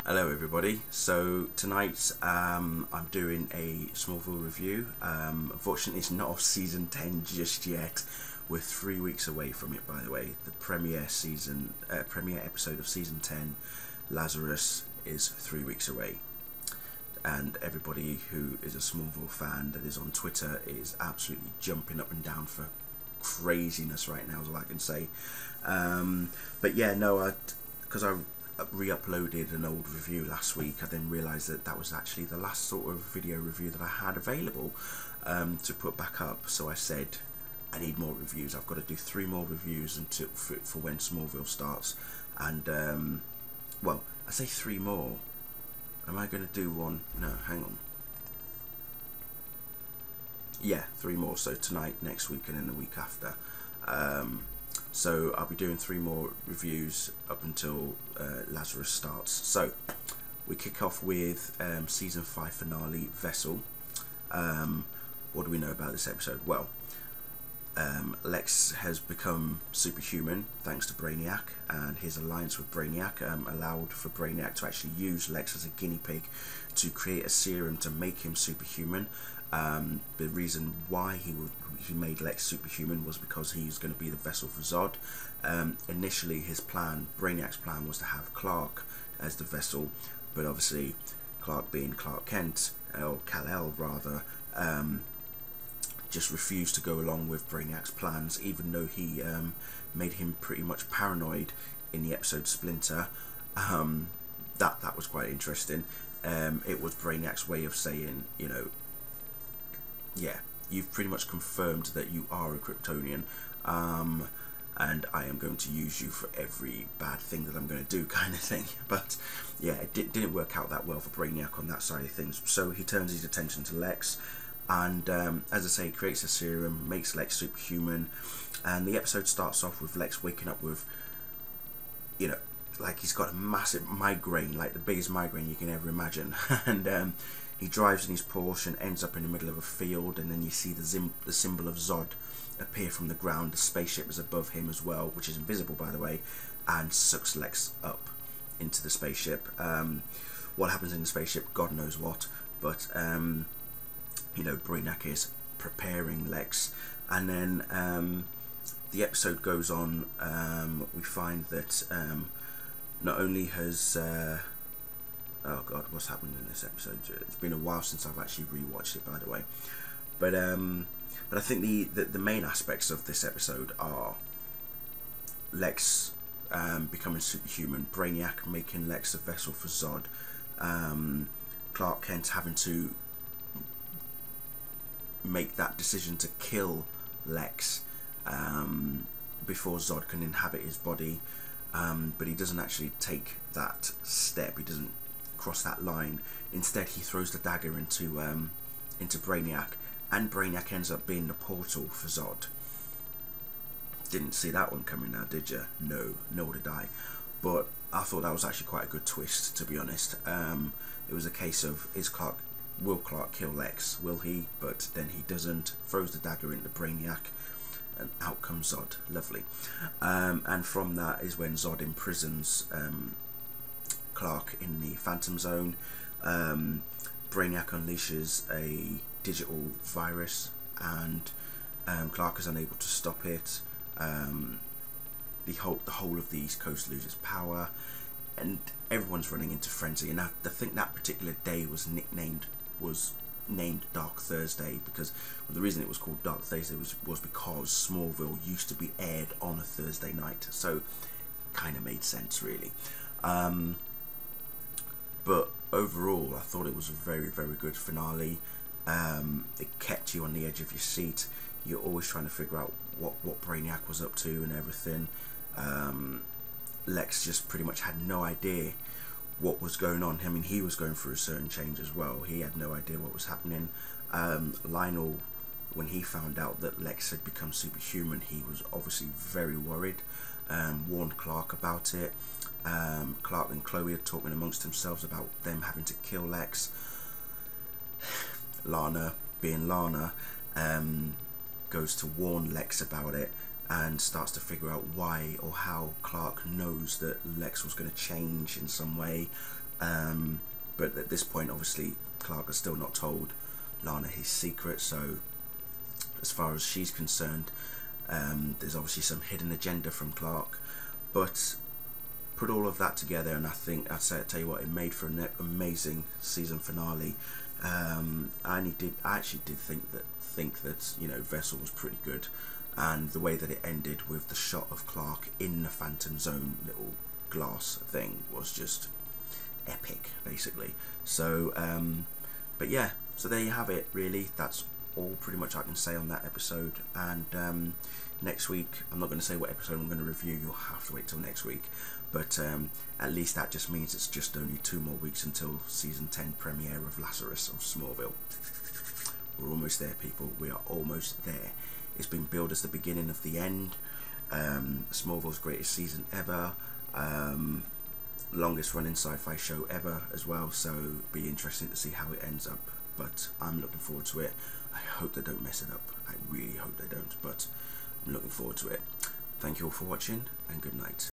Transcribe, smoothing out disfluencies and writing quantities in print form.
Hello everybody, so tonight I'm doing a Smallville review. Unfortunately it's not of season 10 just yet. We're 3 weeks away from it, by the way. The premiere episode of season 10, Lazarus, is 3 weeks away. And everybody who is a Smallville fan that is on Twitter is absolutely jumping up and down for craziness right now, is all I can say. But yeah, no, because I re-uploaded an old review last week, I then realised that that was actually the last sort of video review that I had available to put back up. So I said, I need more reviews. I've got to do 3 more reviews until for when Smallville starts. And well, I say 3 more. Am I going to do one? No, hang on. Yeah, 3 more. So tonight, next week, and then the week after. So I'll be doing 3 more reviews up until Lazarus starts. So we kick off with season 5 finale, Vessel. What do we know about this episode? Well, Lex has become superhuman thanks to Brainiac, and his alliance with Brainiac allowed for Brainiac to actually use Lex as a guinea pig to create a serum to make him superhuman. The reason why he made Lex superhuman was because he's going to be the vessel for Zod. Initially his plan, Brainiac's plan, was to have Clark as the vessel, but obviously Clark, being Clark Kent, or Kal-El rather, just refused to go along with Brainiac's plans, even though he made him pretty much paranoid in the episode Splinter. That was quite interesting. It was Brainiac's way of saying, you know, yeah, you've pretty much confirmed that you are a Kryptonian, and I am going to use you for every bad thing that I'm going to do, kind of thing. But yeah, it didn't work out that well for Brainiac on that side of things. So he turns his attention to Lex, and as I say, creates a serum, makes Lex superhuman, and the episode starts off with Lex waking up with, you know, like he's got a massive migraine, like the biggest migraine you can ever imagine. And he drives in his Porsche and ends up in the middle of a field, and then you see the symbol of Zod appear from the ground. The spaceship is above him as well, which is invisible, by the way, and sucks Lex up into the spaceship. What happens in the spaceship, God knows what, but you know, Brainiac is preparing Lex, and then the episode goes on. We find that not only has oh god, what's happened in this episode? It's been a while since I've actually rewatched it, by the way. But I think the main aspects of this episode are Lex becoming superhuman, Brainiac making Lex a vessel for Zod, Clark Kent having to make that decision to kill Lex before Zod can inhabit his body, but he doesn't actually take that step. He doesn't cross that line. Instead, he throws the dagger into Brainiac, and Brainiac ends up being the portal for Zod. Didn't see that one coming now, did you? No, nor did I. But I thought that was actually quite a good twist, to be honest. It was a case of, will Clark kill Lex? Will he? But then he doesn't. Throws the dagger into Brainiac, and out comes Zod. Lovely. And from that is when Zod imprisons Clark in the Phantom Zone. Brainiac unleashes a digital virus, and Clark is unable to stop it. The whole of the East Coast loses power, and everyone's running into frenzy. And I think that particular day was named Dark Thursday, because the reason it was called Dark Thursday was because Smallville used to be aired on a Thursday night, so kind of made sense, really. But overall, I thought it was a very, very good finale. It kept you on the edge of your seat. You're always trying to figure out what Brainiac was up to and everything. Lex just pretty much had no idea what was going on. I mean, he was going through a certain change as well. He had no idea what was happening. Lionel, when he found out that Lex had become superhuman, he was obviously very worried. Warned Clark about it. Clark and Chloe are talking amongst themselves about them having to kill Lex. Lana, being Lana, goes to warn Lex about it, and starts to figure out why or how Clark knows that Lex was going to change in some way. But at this point, obviously, Clark has still not told Lana his secret, so as far as she's concerned, there's obviously some hidden agenda from Clark. But put all of that together, and I think tell you what, it made for an amazing season finale. I actually did think that you know, Vessel was pretty good, and the way that it ended with the shot of Clark in the Phantom Zone little glass thing was just epic, basically. So but yeah, so there you have it, really. That's all pretty much I can say on that episode. And next week, I'm not going to say what episode I'm going to review, you'll have to wait till next week, but at least that just means it's just only 2 more weeks until season 10 premiere of Lazarus of Smallville. We're almost there, people. We are almost there. It's been billed as the beginning of the end. Smallville's greatest season ever. Longest running sci-fi show ever as well, so it'll be interesting to see how it ends up, but I'm looking forward to it. I hope they don't mess it up. I really hope they don't, but I'm looking forward to it. Thank you all for watching, and good night.